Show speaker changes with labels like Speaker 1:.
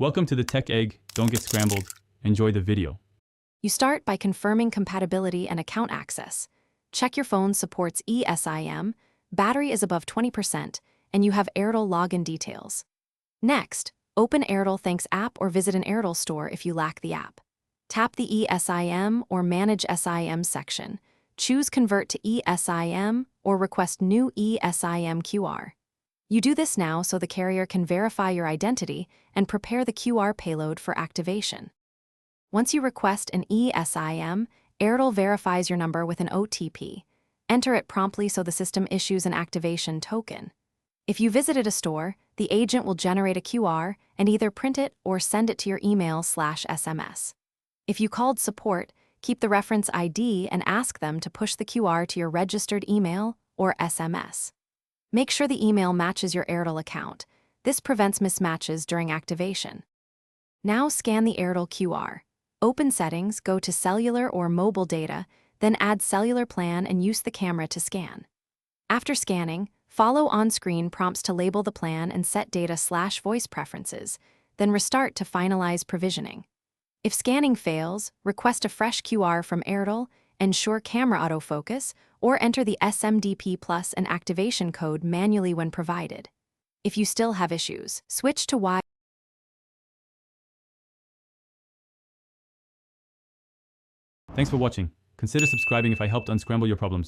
Speaker 1: Welcome to the Tech Egg. Don't get scrambled. Enjoy the video.
Speaker 2: You start by confirming compatibility and account access. Check your phone supports eSIM, battery is above 20%, and you have Airtel login details. Next, open Airtel Thanks app or visit an Airtel store if you lack the app. Tap the eSIM or Manage SIM section. Choose Convert to eSIM or request new eSIM QR. You do this now so the carrier can verify your identity and prepare the QR payload for activation. Once you request an eSIM, Airtel verifies your number with an OTP. Enter it promptly so the system issues an activation token. If you visited a store, the agent will generate a QR and either print it or send it to your email/SMS. If you called support, keep the reference ID and ask them to push the QR to your registered email or SMS. Make sure the email matches your Airtel account. This prevents mismatches during activation. Now scan the Airtel QR. Open Settings, go to Cellular or Mobile Data, then add Cellular Plan and use the camera to scan. After scanning, follow on-screen prompts to label the plan and set data/voice preferences, then restart to finalize provisioning. If scanning fails, request a fresh QR from Airtel, ensure camera autofocus, or enter the SMDP Plus and activation code manually when provided. If you still have issues, switch to Y.
Speaker 1: Thanks for watching. Consider subscribing if I helped unscramble your problems.